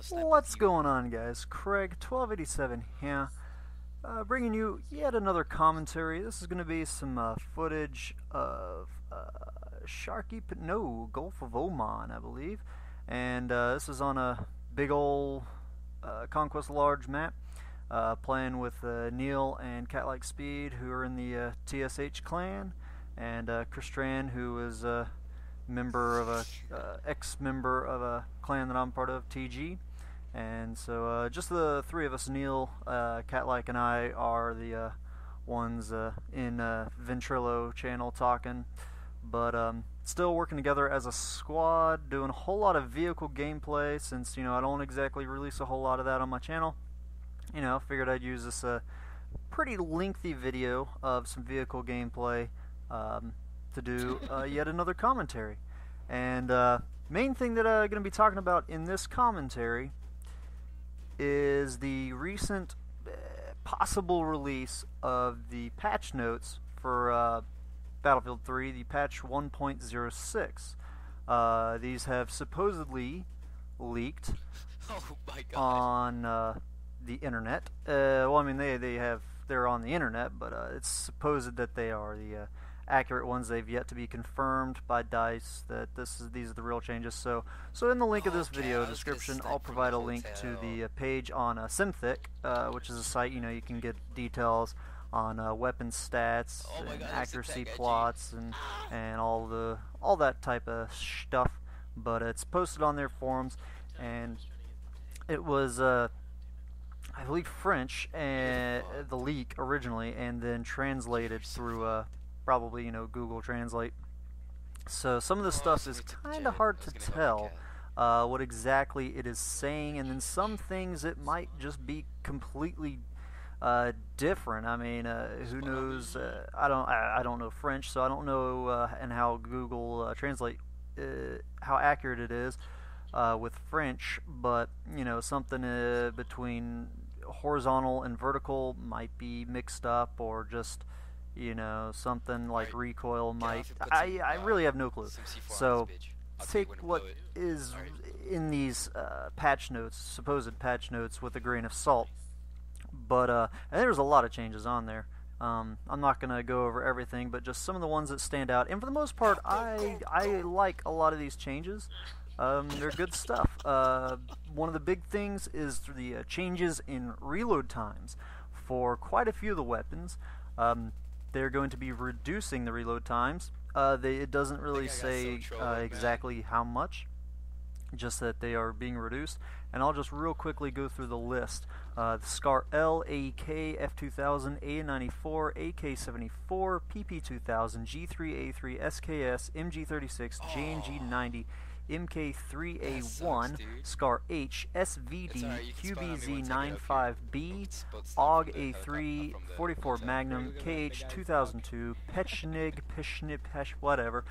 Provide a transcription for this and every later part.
What's going on, guys? Craig 1287 here, bringing you yet another commentary. This is going to be some footage of Gulf of Oman, I believe, and this is on a big ol' Conquest Large map, playing with Neil and Catlike Speed, who are in the TSH clan, and Chris Strand, who is a member of ex-member of a clan that I'm part of, TG. And so just the three of us, Neil, Catlike, and I, are the ones in Ventrilo channel talking, but still working together as a squad, doing a whole lot of vehicle gameplay, since I don't exactly release a whole lot of that on my channel. Figured I'd use this pretty lengthy video of some vehicle gameplay to do yet another commentary. And main thing that I'm going to be talking about in this commentary is the recent possible release of the patch notes for Battlefield 3, the patch 1.06. These have supposedly leaked on the internet. Well, I mean, they're on the internet, but it's supposed that they are the accurate ones. They've yet to be confirmed by DICE that these are the real changes. So in the link of this video description, I'll provide a link to the page on Sept, which is a site you can get details on weapon stats and accuracy plots and all that type of stuff. But it's posted on their forums, and it was I believe French, the leak originally, and then translated through probably Google Translate. So some of the stuff is kind of hard to tell what exactly it is saying, and then some things it might just be completely different. I mean, who knows? I don't know French, so I don't know and how Google Translate how accurate it is with French, but something between horizontal and vertical might be mixed up, or just something like recoil might. I really have no clue. So take what is in these patch notes, supposed patch notes, with a grain of salt. But and there's a lot of changes on there. I'm not going to go over everything, but just some of the ones that stand out. And for the most part, I like a lot of these changes. They're good stuff. One of the big things is the changes in reload times for quite a few of the weapons. They're going to be reducing the reload times. It doesn't really say exactly how much, just that they are being reduced. And I'll just real quickly go through the list. The SCAR L, AEK, F2000, A94, AK74, PP2000, G3A3, SKS, MG36, JNG90, MK3A1, SCAR H, SVD, QBZ95B, AUG A3, 44 Magnum, KH2002, Peshnig, whatever,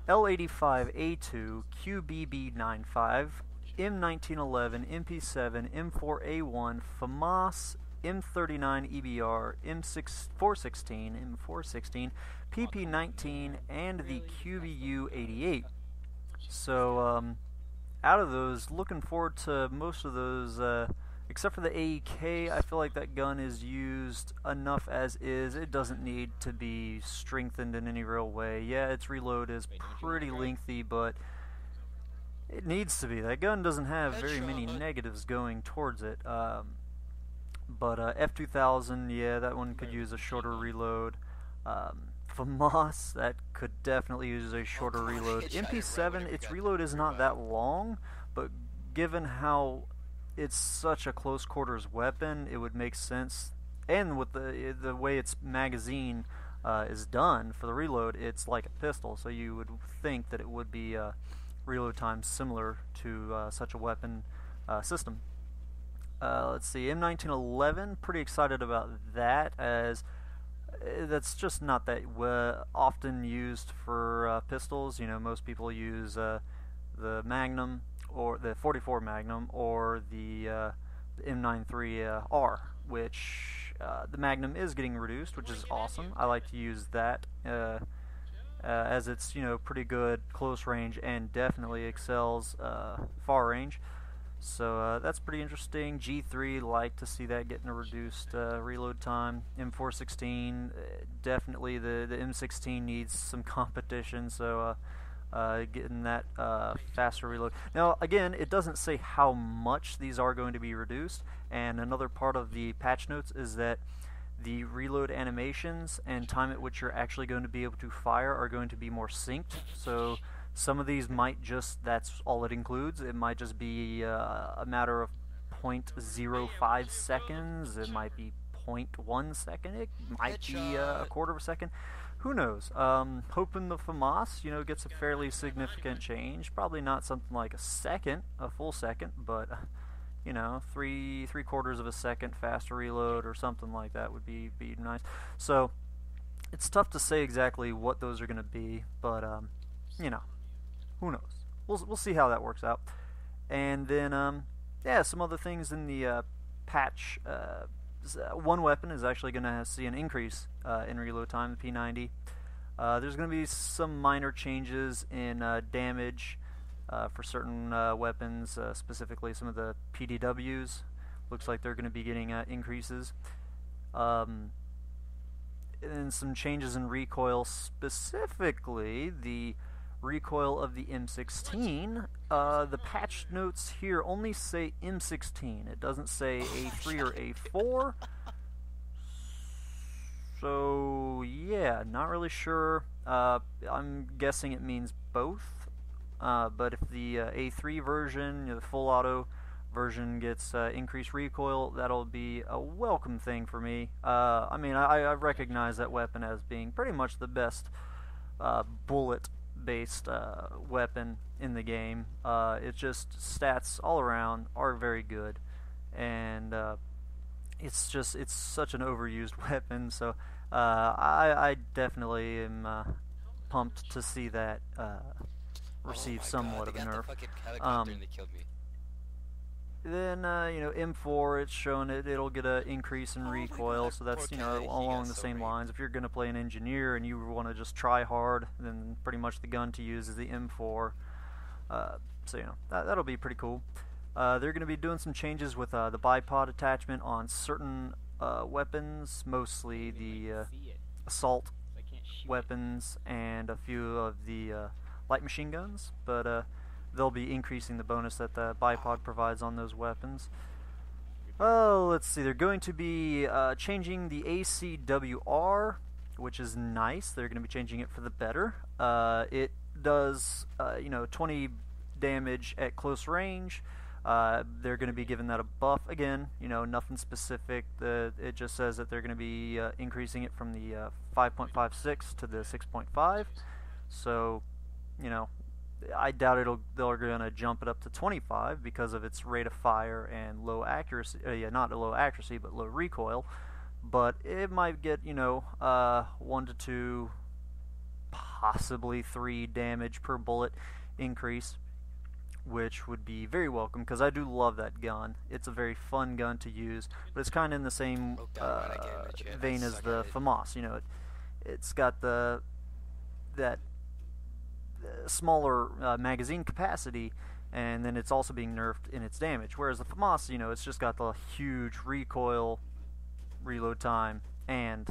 L85A2, QBB95, M1911, MP7, M4A1, FAMAS, M39 EBR, M416, PP19, and the QBU88. So, out of those, looking forward to most of those, except for the AEK. I feel like that gun is used enough as is. It doesn't need to be strengthened in any real way. Yeah, its reload is pretty lengthy, but it needs to be. That gun doesn't have very many negatives going towards it. But F2000, yeah, that one could use a shorter reload. FAMAS, that could definitely use a shorter reload. MP7, its reload is not that long, but given how it's such a close quarters weapon, it would make sense. And with the way its magazine is done for the reload, it's like a pistol, so you would think that it would be reload time similar to such a weapon system. Let's see, M1911, pretty excited about that, as that's just not that often used for pistols. Most people use the Magnum, or the 44 Magnum, or the M93R, which the Magnum is getting reduced, which is awesome. I like to use that as it's pretty good close range and definitely excels far range. So that's pretty interesting. G3, like to see that getting a reduced reload time. M416, definitely the M16 needs some competition, so getting that faster reload. Now, again, it doesn't say how much these are going to be reduced, and another part of the patch notes is that the reload animations and time at which you're actually going to be able to fire are going to be more synced. So some of these might just, that's all it includes. It might just be a matter of 0.05 seconds. It might be 0.1 second. It might be a quarter of a second. Who knows? Hoping the FAMAS, gets a fairly significant change. Probably not something like a full second, but three quarters of a second faster reload or something like that would be nice. So it's tough to say exactly what those are going to be, but who knows? We'll see how that works out. And then some other things in the patch. One weapon is actually going to see an increase in reload time, the P90. There's going to be some minor changes in damage for certain weapons, specifically some of the PDWs. Looks like they're going to be getting increases. And some changes in recoil, specifically the recoil of the M16. The patch notes here only say M16. It doesn't say A3 or A4. So yeah, not really sure. I'm guessing it means both. But if the A3 version, the full auto version, gets increased recoil, that'll be a welcome thing for me. I recognize that weapon as being pretty much the best bullet-based weapon in the game. It's just stats all around are very good, and it's such an overused weapon. So I definitely am pumped to see that receive somewhat of a nerf. Then M4, it's shown it'll get an increase in recoil, so that's along the same lines. If you're going to play an engineer and you want to just try hard, then pretty much the gun to use is the M4. So that'll be pretty cool. They're going to be doing some changes with the bipod attachment on certain weapons, mostly the assault weapons and a few of the light machine guns, but they'll be increasing the bonus that the bipod provides on those weapons. Oh, let's see. They're going to be changing the ACWR, which is nice. They're going to be changing it for the better. It does 20 damage at close range. They're going to be giving that a buff. Again, nothing specific. It just says that they're going to be increasing it from the 5.56 to the 6.5. So, I doubt they're going to jump it up to 25 because of its rate of fire and low accuracy. Not low accuracy, but low recoil. But it might get 1 to 2, possibly 3 damage per bullet increase, which would be very welcome because I do love that gun. It's a very fun gun to use, but it's kind of in the same vein as the FAMAS. It's got that smaller magazine capacity, and then it's also being nerfed in its damage. Whereas the FAMAS, it's just got the huge recoil, reload time, and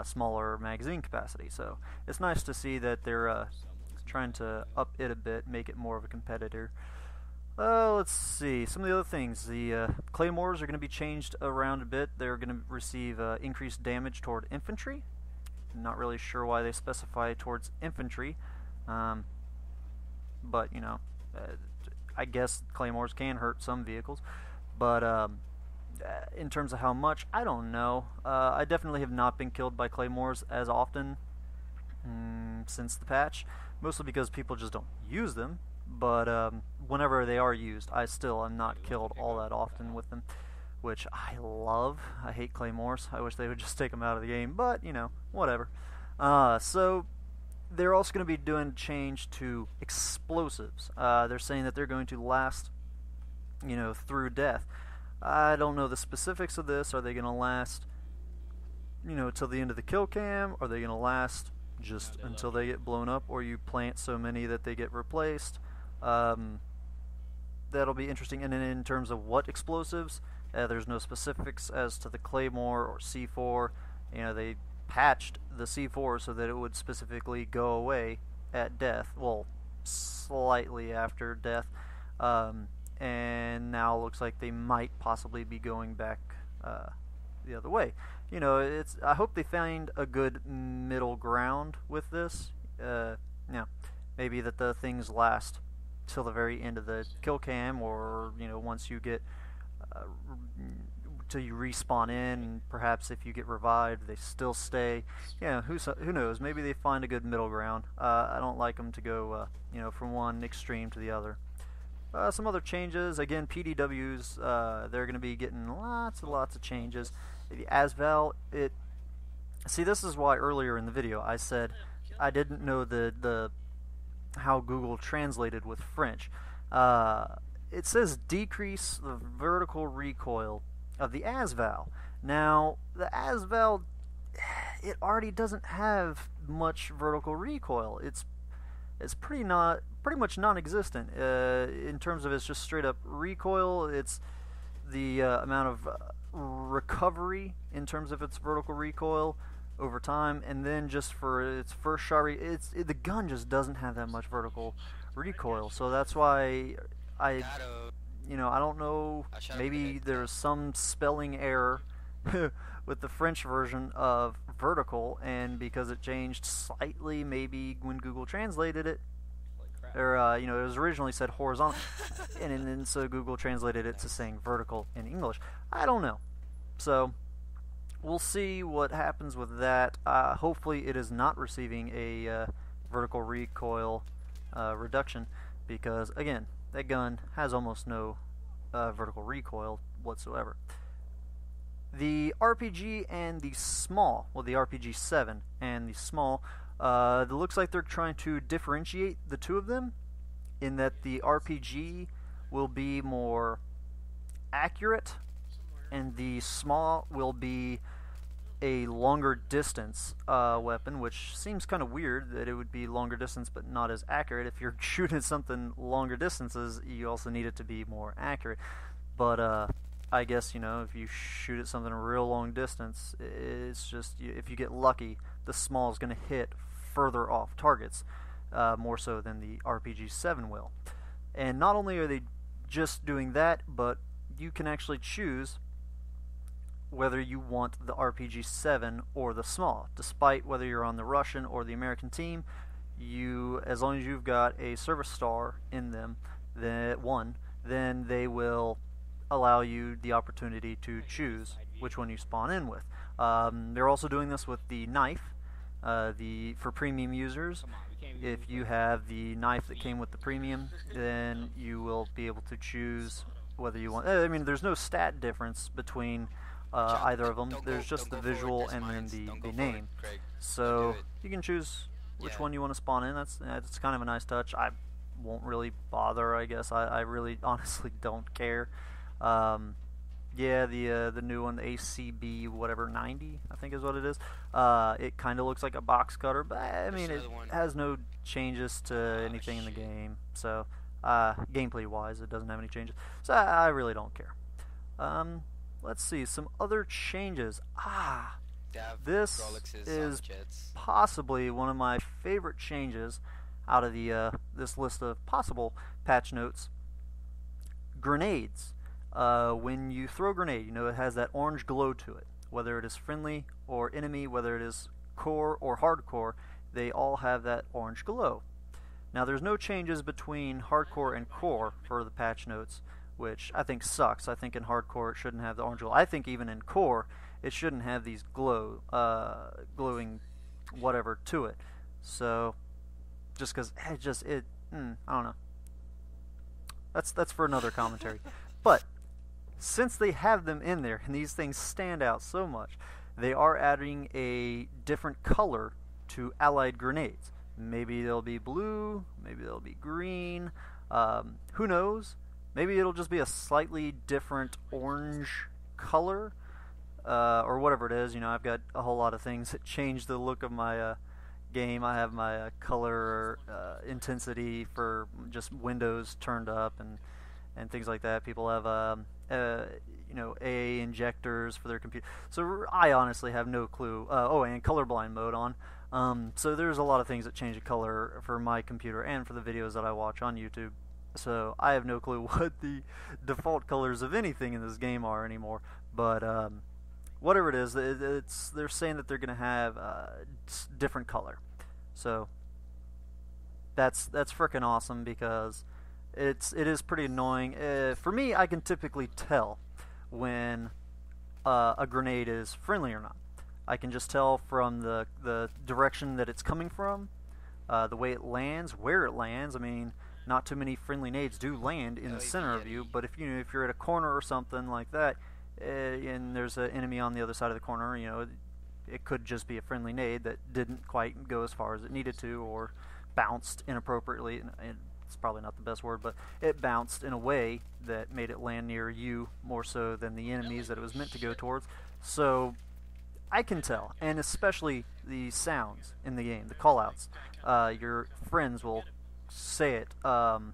smaller magazine capacity. So it's nice to see that they're trying to up it a bit, make it more of a competitor. Let's see, some of the other things. The claymores are going to be changed around a bit. They're going to receive increased damage toward infantry. Not really sure why they specify towards infantry. But I guess claymores can hurt some vehicles, but in terms of how much, I don't know. I definitely have not been killed by claymores as often since the patch, mostly because people just don't use them, but whenever they are used, I still am not killed all that often with them, which I love. I hate claymores. I wish they would just take them out of the game, but whatever. So they're also going to be doing a change to explosives. They're saying that they're going to last, through death. I don't know the specifics of this. Are they going to last, till the end of the kill cam? Are they going to last just until they get blown up, or you plant so many that they get replaced? that'll be interesting. And then in terms of what explosives, there's no specifics as to the Claymore or C4. You know, they patched the C4 so that it would specifically go away at death. Well, slightly after death. And now it looks like they might possibly be going back the other way. You know, I hope they find a good middle ground with this. Maybe that the things last till the very end of the kill cam, or you know, once you get till you respawn in, and perhaps if you get revived, they still stay. Yeah, who knows? Maybe they find a good middle ground. I don't like them to go, you know, from one extreme to the other. Some other changes. Again, PDWs. They're going to be getting lots of changes. The ASVAL. See, this is why earlier in the video I said I didn't know the how Google translated with French. It says decrease the vertical recoil of the ASVAL. Now, the ASVAL, it already doesn't have much vertical recoil. It's pretty much non-existent in terms of it's just straight up recoil. It's the amount of recovery in terms of its vertical recoil over time, and then just for its first shot, the gun just doesn't have that much vertical recoil. So that's why I don't know, maybe there's some spelling error with the French version of vertical, and because it changed slightly, maybe when Google translated it, or you know, it was originally said horizontal, and then so Google translated it to saying vertical in English. I don't know. So we'll see what happens with that. Hopefully it is not receiving a vertical recoil reduction, because again, that gun has almost no vertical recoil whatsoever. The RPG and the small, well, the RPG 7 and the small, it looks like they're trying to differentiate the two of them, in that the RPG will be more accurate and the small will be a longer distance weapon, which seems kind of weird that it would be longer distance but not as accurate. If you're shooting something longer distances, you also need it to be more accurate. But I guess, you know, if you shoot at something a real long distance, it's just, if you get lucky, the small is going to hit further off targets, more so than the RPG-7 will. And not only are they just doing that, but you can actually choose whether you want the RPG-7 or the small. Despite whether you're on the Russian or the American team, as long as you've got a service star in them, then they will allow you the opportunity to choose which one you spawn in with. They're also doing this with the knife. For premium users, if you have the knife that came with the premium, then you will be able to choose whether you want. I mean, there's no stat difference between either of them. There's just the visual and then the name. So you can choose which one you want to spawn in. That's kind of a nice touch. I won't really bother, I guess. I really honestly don't care. Yeah, the new one, the ACB whatever 90, I think is what it is. It kind of looks like a box cutter, but I mean it has no changes to anything in the game. So gameplay wise, it doesn't have any changes. So I really don't care. Let's see some other changes. This is possibly one of my favorite changes out of the this list of possible patch notes. Grenades. When you throw a grenade, you know it has that orange glow to it. Whether it is friendly or enemy, whether it is core or hardcore, they all have that orange glow. Now there's no changes between hardcore and core for the patch notes, which I think sucks. I think in hardcore it shouldn't have the orange glow. I think even in core it shouldn't have these glowing whatever to it. So just because I don't know. That's for another commentary. But since they have them in there and these things stand out so much, they are adding a different color to allied grenades. Maybe they'll be blue, maybe they'll be green, who knows? Maybe it'll just be a slightly different orange color, or whatever it is. You know, I've got a whole lot of things that change the look of my game. I have my color intensity for just windows turned up, and and things like that. People have AA injectors for their computer. So I honestly have no clue. Oh, and colorblind mode on. So there's a lot of things that change the color for my computer and for the videos that I watch on YouTube. So I have no clue what the default colors of anything in this game are anymore. But whatever it is, they're saying that they're going to have different color. So that's freaking awesome, because it is pretty annoying. For me, I can typically tell when a grenade is friendly or not. I can just tell from the direction that it's coming from, the way it lands, where it lands. I mean, not too many friendly nades do land in the center of you, but if you're at a corner or something like that, and there's an enemy on the other side of the corner, it could just be a friendly nade that didn't quite go as far as it needed to, or bounced inappropriately. It's probably not the best word, but it bounced in a way that made it land near you more so than the enemies that it was meant to go towards. So I can tell, and especially the sounds in the game, the callouts. Your friends will say it, and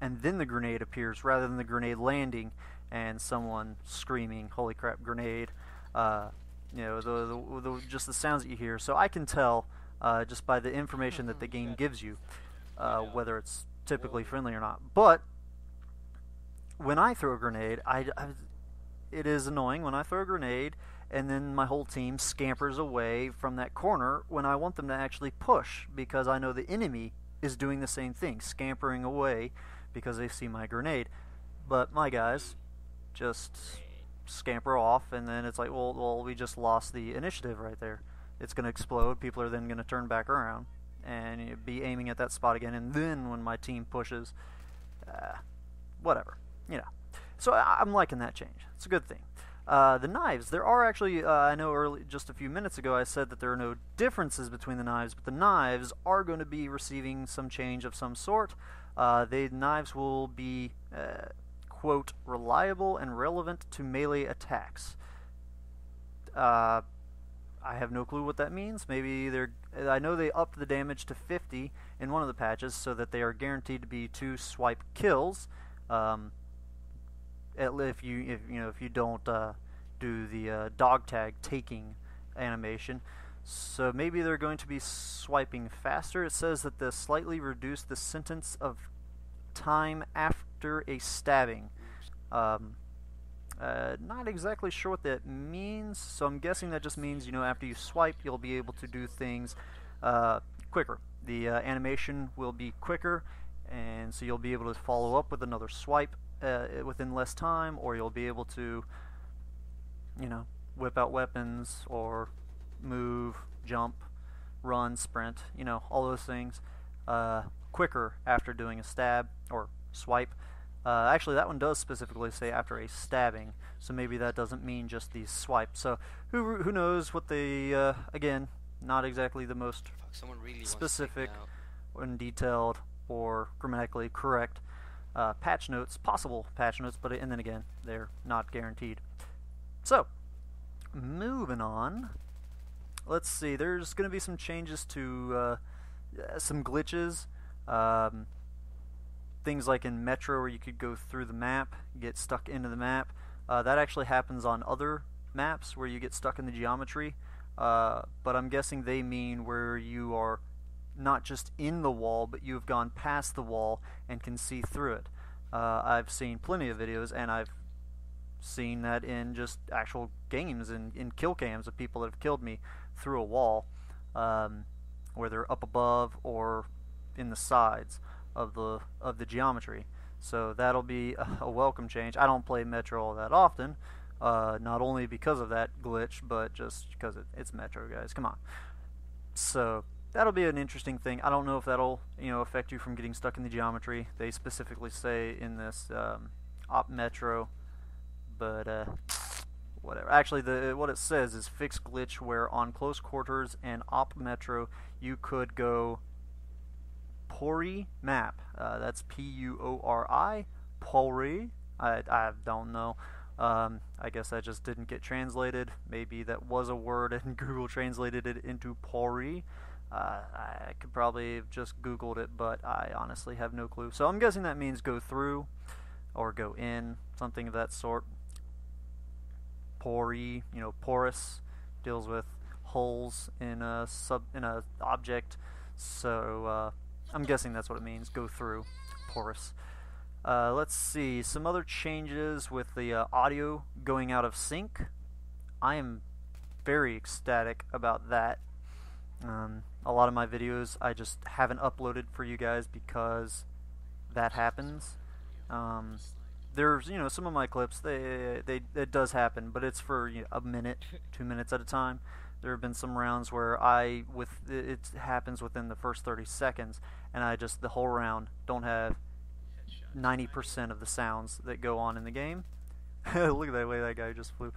then the grenade appears rather than the grenade landing and someone screaming, "Holy crap, grenade!" Just the sounds that you hear. So I can tell just by the information that the game gives you whether it's typically friendly or not. But when I throw a grenade, it is annoying when I throw a grenade and then my whole team scampers away from that corner when I want them to actually push, because I know the enemy is doing the same thing, scampering away because they see my grenade. But my guys just scamper off, and then it's like, well, we just lost the initiative right there. It's going to explode. People are then going to turn back around and be aiming at that spot again, and then when my team pushes, whatever, So I'm liking that change. It's a good thing. The knives, there are actually, I know just a few minutes ago I said that there are no differences between the knives, but the knives are going to be receiving some change of some sort. The knives will be, quote, reliable and relevant to melee attacks. I have no clue what that means. Maybe I know they upped the damage to 50 in one of the patches, so that they are guaranteed to be 2 swipe kills. If you don't do the dog tag taking animation, so maybe they're going to be swiping faster. It says that they slightly reduce the sentence of time after a stabbing. Not exactly sure what that means, so I'm guessing that just means, after you swipe, you'll be able to do things quicker. The animation will be quicker, and so you'll be able to follow up with another swipe within less time, or you'll be able to, whip out weapons, or move, jump, run, sprint, all those things quicker after doing a stab or swipe. Actually, that one does specifically say after a stabbing, so maybe that doesn't mean just the swipe. So who knows what they, again, not exactly the most specific and detailed or grammatically correct patch notes, possible patch notes, but and then again, they're not guaranteed. So, moving on, let's see, there's going to be some changes to some glitches. Things like in Metro, where you could go through the map, get stuck into the map. That actually happens on other maps where you get stuck in the geometry, but I'm guessing they mean where you are not just in the wall, but you've gone past the wall and can see through it. I've seen plenty of videos, and I've seen that in just actual games and in kill cams of people that have killed me through a wall, where they're up above or in the sides of the geometry. So that'll be a welcome change. I don't play Metro all that often, not only because of that glitch, but just because it's Metro, guys. Come on. So that'll be an interesting thing. I don't know if that'll affect you from getting stuck in the geometry. They specifically say in this op Metro, but whatever. Actually, what it says is fix glitch where on close quarters and op Metro you could go Pori map. That's P-U-O-R-I. Pori. I don't know. I guess that just didn't get translated. Maybe that was a word and Google translated it into Pori. I could probably have just Googled it, but I honestly have no clue. So I'm guessing that means go through. or go in, something of that sort. Pori, porous, deals with holes in a object. So I'm guessing that's what it means. Go through, porous. Let's see some other changes with the audio going out of sync. I am very ecstatic about that. A lot of my videos I just haven't uploaded for you guys because that happens. There's some of my clips it does happen, but it's for a minute, 2 minutes at a time. There have been some rounds where it happens within the first 30 seconds, and I just the whole round don't have 90% of the sounds that go on in the game. Look at that way that guy just flew.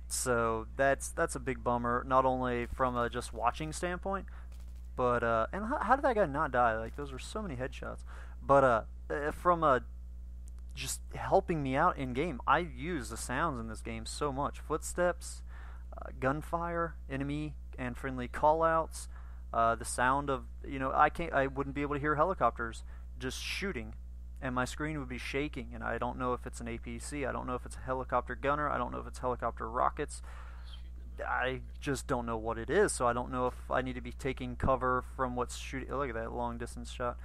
So that's a big bummer, not only from a just watching standpoint, but and how did that guy not die? Like, those were so many headshots. But from a just helping me out in game, I use the sounds in this game so much. Footsteps, gunfire, enemy and friendly callouts, the sound of I wouldn't be able to hear helicopters just shooting, and my screen would be shaking, and I don't know if it's an APC, I don't know if it's a helicopter gunner, I don't know if it's helicopter rockets. I just don't know what it is, so I don't know if I need to be taking cover from what's shooting. Look at that long distance shot.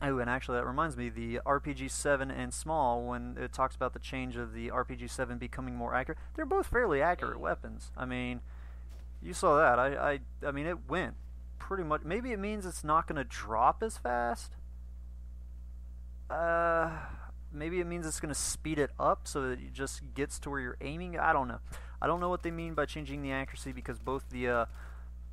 Oh, and actually that reminds me, the RPG-7 and small, when it talks about the change of the RPG-7 becoming more accurate, they're both fairly accurate weapons. I mean, you saw that. I mean, it went pretty much. Maybe it means it's not going to drop as fast. Maybe it means it's going to speed it up so that it just gets to where you're aiming. I don't know. I don't know what they mean by changing the accuracy, because both the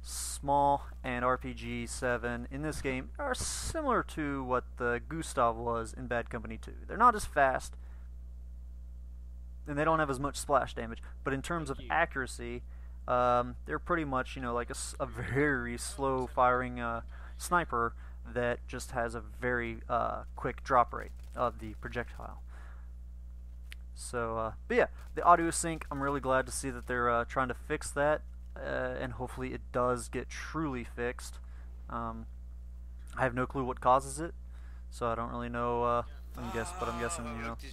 small and RPG-7 in this game are similar to what the Gustav was in Bad Company 2. They're not as fast, and they don't have as much splash damage, but in terms of accuracy, they're pretty much, like a very slow firing sniper that just has a very quick drop rate of the projectile. So, but yeah, the audio sync, I'm really glad to see that they're trying to fix that, and hopefully it does get truly fixed. I have no clue what causes it, so I don't really know. I'm guessing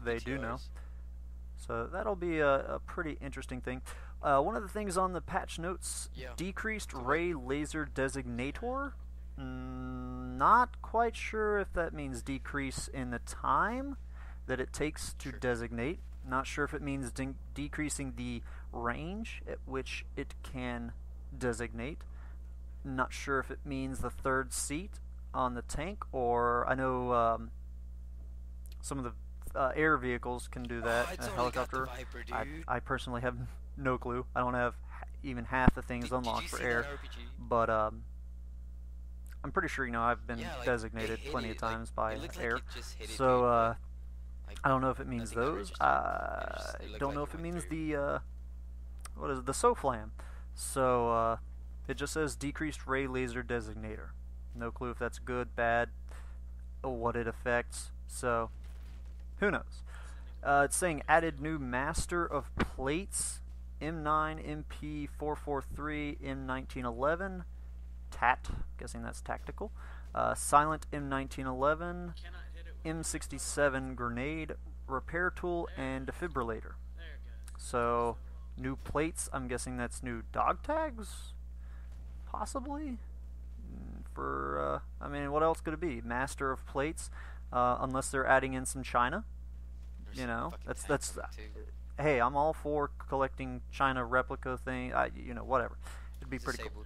they do know. So that'll be a pretty interesting thing. One of the things on the patch notes, decreased ray laser designator. Not quite sure if that means decrease in the time that it takes to designate. Not sure if it means decreasing the range at which it can designate. Not sure if it means the third seat on the tank, or I know some of the air vehicles can do that. A helicopter. I personally have no clue. I don't have even half the things unlocked for air, but I'm pretty sure I've been designated plenty of times by air. So I don't know if it means those. I don't know if it means the what is it? The SOFLAM. So it just says decreased ray laser designator. No clue if that's good, bad, or what it affects. So who knows? It's saying added new master of plates, M9, MP443, M1911, TAT, guessing that's tactical, silent M1911, M67 grenade, repair tool, and defibrillator. So new plates, I'm guessing that's new dog tags, possibly. For I mean, what else could it be? Master of plates, unless they're adding in some China. That's hey, I'm all for collecting China replica thing. Whatever. It'd be pretty cool.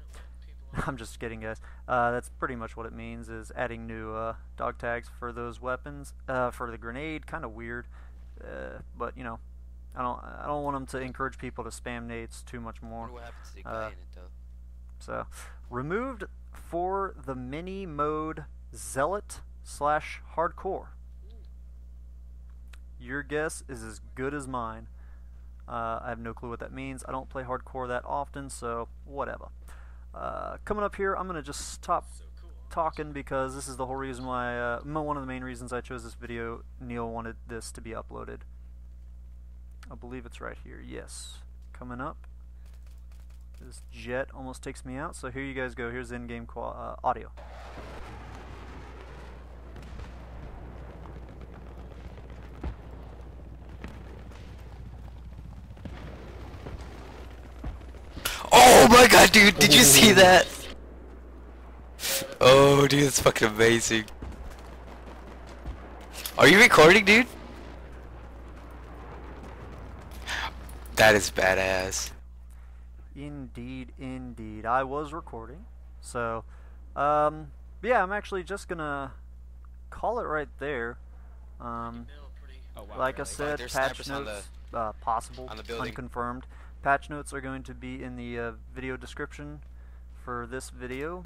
I'm just kidding, guys. That's pretty much what it means, is adding new dog tags for those weapons. For the grenade, kind of weird, but I don't want them to encourage people to spam nades too much more. What happens to the guy in it, though? So removed for the mini mode zealot / hardcore. Your guess is as good as mine. I have no clue what that means. I don't play hardcore that often, so whatever. Coming up here, I'm going to just stop talking, because this is the whole reason why, one of the main reasons I chose this video. Neil wanted this to be uploaded. I believe it's right here. Yes. Coming up. This jet almost takes me out, so here you guys go. Here's in-game audio. my god, dude, did you see that? Oh, dude, that's fucking amazing. Are you recording, dude? That is badass. Indeed, indeed. I was recording. So, yeah, I'm actually just gonna call it right there. Like I said, patch notes, possible, unconfirmed. Patch notes are going to be in the video description for this video.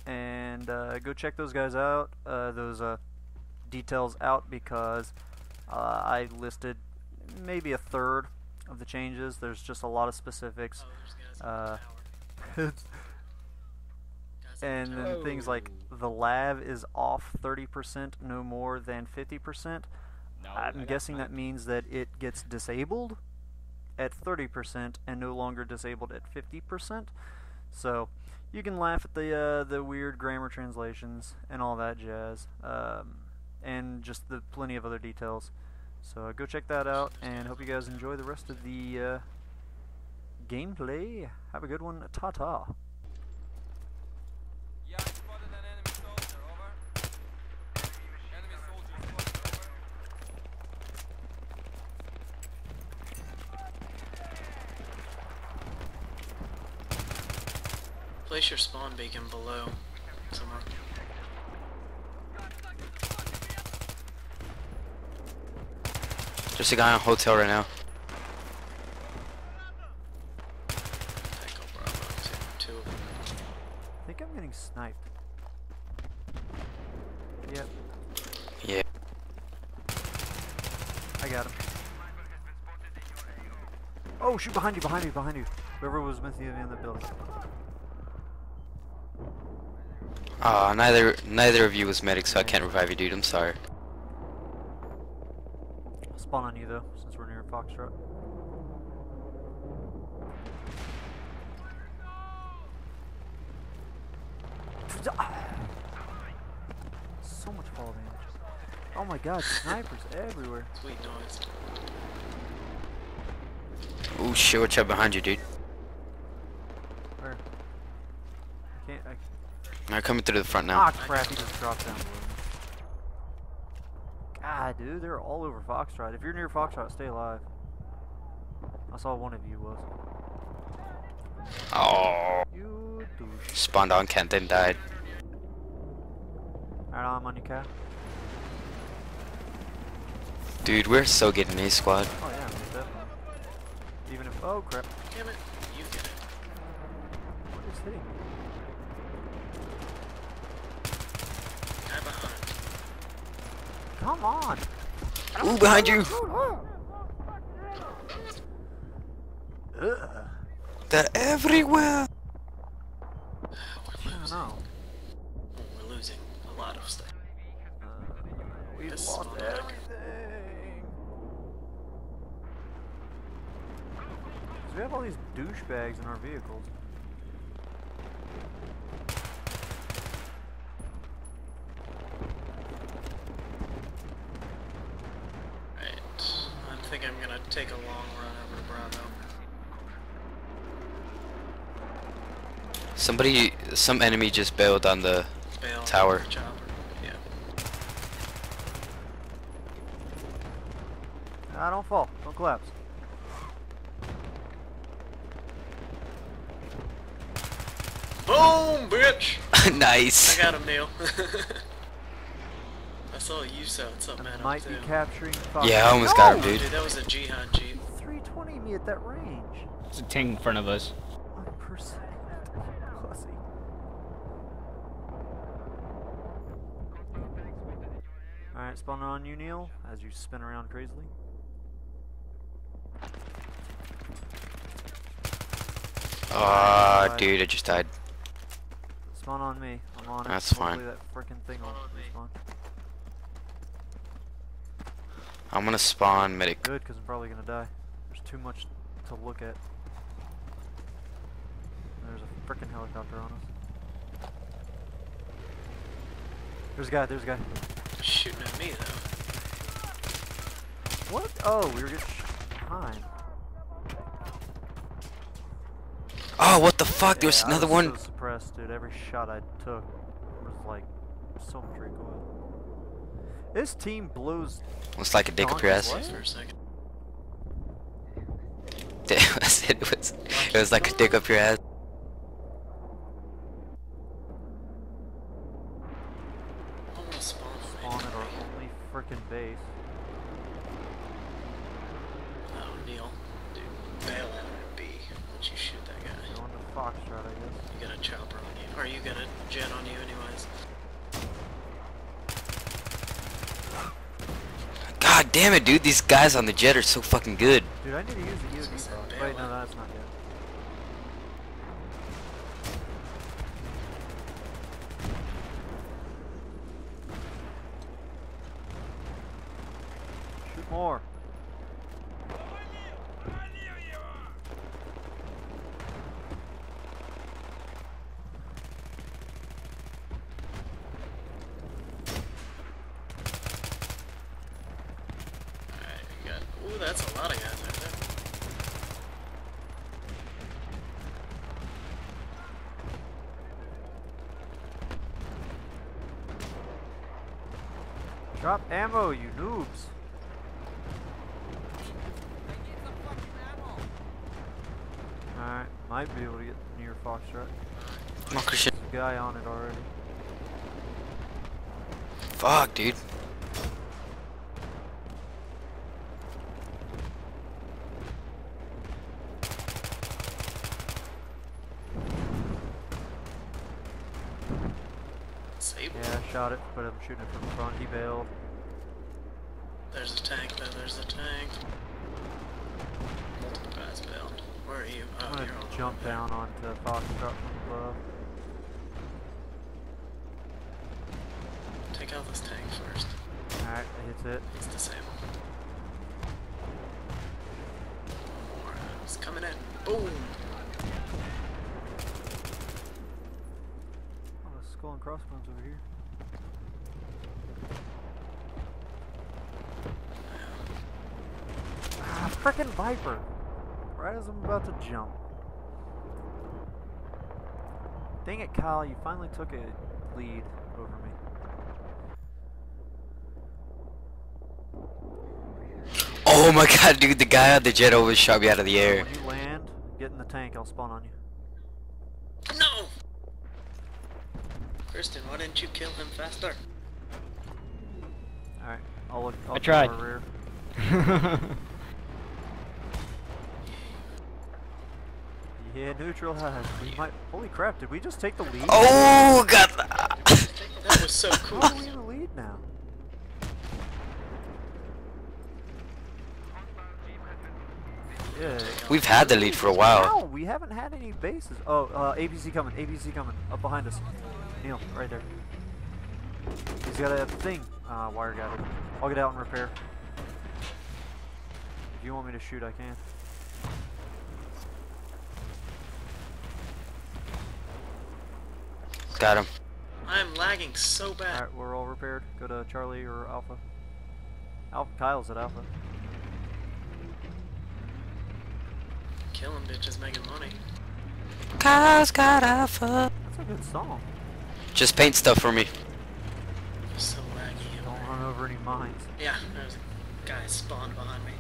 And go check those guys out, those details out, because I listed maybe a third of the changes. There's just a lot of specifics. And then things like the lav is off 30%, no more than 50%. I'm guessing that means that it gets disabled at 30% and no longer disabled at 50%. So you can laugh at the weird grammar translations and all that jazz, and just the plenty of other details. So go check that out, and hope you guys enjoy the rest of the gameplay. Have a good one. Ta-ta. Yeah, I spotted an enemy soldier, over. Enemy soldier spotted, over. Place your spawn beacon below somewhere. There's a guy on hotel right now. Echo Bravo, two of them. I think I'm getting sniped. Yep, Yeah. I got him. Oh, shoot, behind you, behind you, behind you. Whoever was with you in the building. Aw, neither of you was medic, so I can't revive you, dude. I'm sorry. I'll spawn on you, though, since we're near Foxtrot. So much fall damage. Oh my god, snipers everywhere. Sweet noise. Oh shit, watch out behind you, dude. Where? I can't. I'm coming through the front now. Ah, crap, he just dropped down below me. God, dude, they're all over Foxtrot. If you're near Foxtrot, stay alive. I saw one of you was. Oh. You douche. Spawned on Kent, then died. Alright, I'm on your cat. Dude, we're so getting A squad. Oh yeah, definitely. Even if, oh crap. Damn it, you get it. What is hitting me? Guy behind. Come on! Ooh, behind you! Ugh. They're everywhere! I don't know. We're losing a lot of stuff. We This lost spawn everything. So we have all these douchebags in our vehicles. Right. I think I'm gonna take a long run over to Bravo. Some enemy just bailed on the Bail. tower. Chopper. Yeah. Ah, don't fall. Don't collapse. Boom, bitch! Nice. I got him, Neil. I saw you saw something at him Might too. be capturing Fox. Yeah, I almost got him, Dude, dude. that was a Jihad Jeep. 320 me at that range. There's a tank in front of us. 1%. Pussy. Alright, spawning on you, Neil, as you spin around crazily. Aw, dude, I just died. Spawn on me. I'm on it. That's Hopefully fine. that frickin' thing will respawn. I'm gonna spawn medic. Good, because I'm probably gonna die. There's too much to look at. There's a frickin' helicopter on us. There's a guy, there's a guy. Shooting at me though. What? Oh, we were getting behind. Oh, what the fuck? There was Yeah, another I was one. so suppressed, dude. Every shot I took was like so much recoil. This team blows. It's like a dick up your ass. What? For a second. It was like a dick up your ass. I'm gonna spawn On at our only frickin' base. Oh, Neil. Dude, bail out at B. Once you shoot that guy. Going to Foxtrot, I guess. You got a chopper on you. Or you got a jet on you anyways. God damn it, dude. These guys on the jet are so fucking good. Dude, I need to use the UAV Is that pod. bail Wait, no, out? that's not yet. Shoot more. Alright, you got. Ooh, that's a lot of guys right there. Drop ammo, you noobs. Alright, might be able to get near Foxtrot. Come on, Christian. There's a guy on it already. Fuck, dude. Sable. Yeah, I shot it, but I'm shooting it from the front. He bailed. There's a tank though, there's a tank. Multiple guys bailed. Where are you? I'm Oh, gonna you're on the jump way there. down onto Foxtrot from above. Take out this tank first. Alright, that hits it. It's disabled. One more. It's coming in. Boom! Oh, the skull and crossbones over here. Ah, frickin' Viper! Right as I'm about to jump. Dang it, Kyle, you finally took a lead over me. Oh my god, dude. The guy on the jet always shot me out of the air. When you land, get in the tank, I'll spawn on you. No! Kristen, why didn't you kill him faster? Alright, I'll I tried. cover rear. Yeah, neutralized. We might. Holy crap! Did we just take the lead? Oh, god. That was so cool. How are we in the lead now? Yeah. We've had the lead for a while. No, we haven't had any bases. Oh, ABC coming. ABC coming. Up behind us. Neil, right there. He's got a thing. Wire got it. I'll get out and repair. If you want me to shoot, I can. Got him. I'm lagging so bad. Alright, we're all repaired. Go to Charlie or Alpha. Kyle's at Alpha. Killing bitches making money. Kyle's got alpha. That's a good song. Just paint stuff for me. So laggy. Don't run over any mines. Yeah, there's a guy spawned behind me.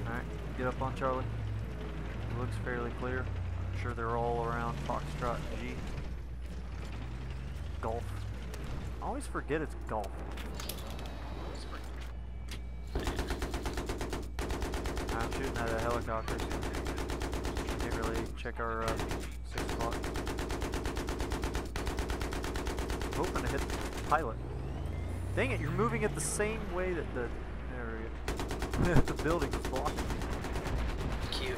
Alright, get up on Charlie. It looks fairly clear. I'm sure they're all around Foxtrot G. Golf. I always forget it's golf. I'm shooting at a helicopter. Can't really check our 6 o'clock. I'm hoping to hit the pilot. Dang it, you're moving it the same way that the there we go. The building was blocking. Cute.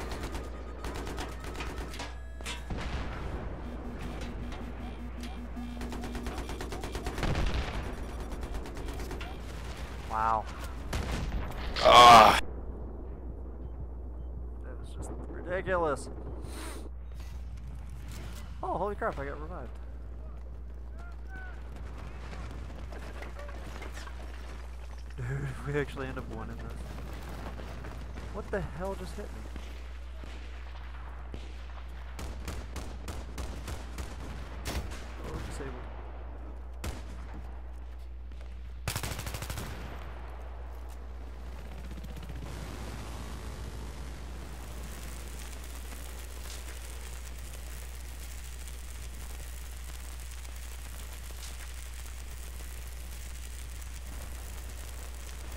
Wow. Ah. That was just ridiculous. Oh, holy crap, I got revived. Dude, if we actually end up winning this. What the hell just hit me?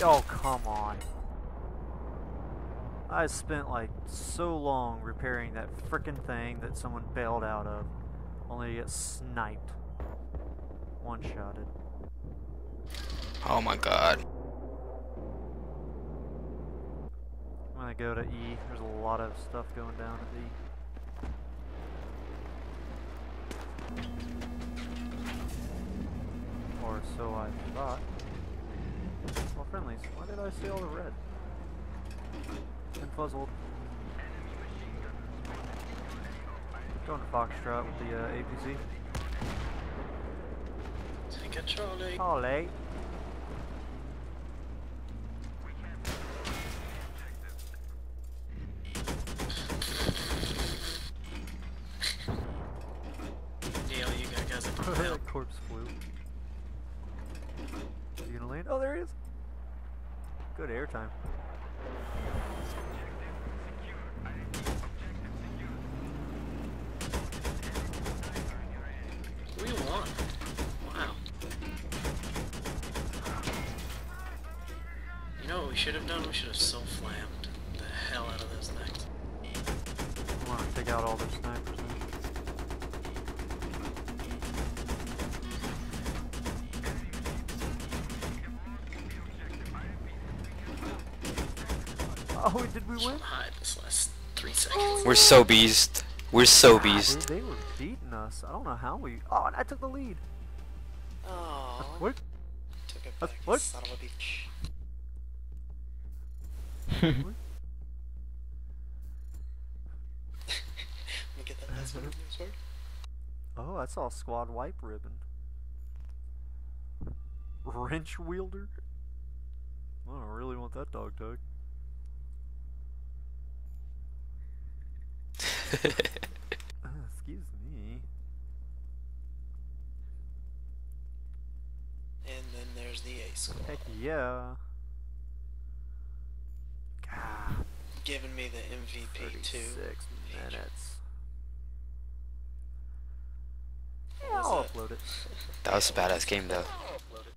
Oh, come on. I spent like so long repairing that frickin' thing that someone bailed out of, only to get sniped. One-shotted. Oh my god. I'm gonna go to E. There's a lot of stuff going down at E. Or so I thought. Well, friendlies, why did I see all the red? And fuzzled. Going to Foxtrot with the APC. Take a Charlie. Charlie. Deal, you got guys that can help. Corpse flew. Is he gonna land? Oh, there he is. Good airtime. What do you want? Wow. You know what we should have done? We should have self-flammed the hell out of those things. I want to take out all their snipers. Man. Oh, did we win? Hide this last 3 seconds. We're so beast. We're so Dude, beast. they were beating us. I don't know how we. Oh, and I took the lead. Oh, What? took it That's back, what? son of a bitch. What? Let me get that last one. Sorry. Oh, I saw a squad wipe ribbon. Wrench wielder? I don't really want that dog tag. Excuse me. And then there's the A squad. Heck yeah. God, Giving me the MVP too. 36 minutes. Yeah, What was I'll that? upload it. That was a badass game though. I'll upload it.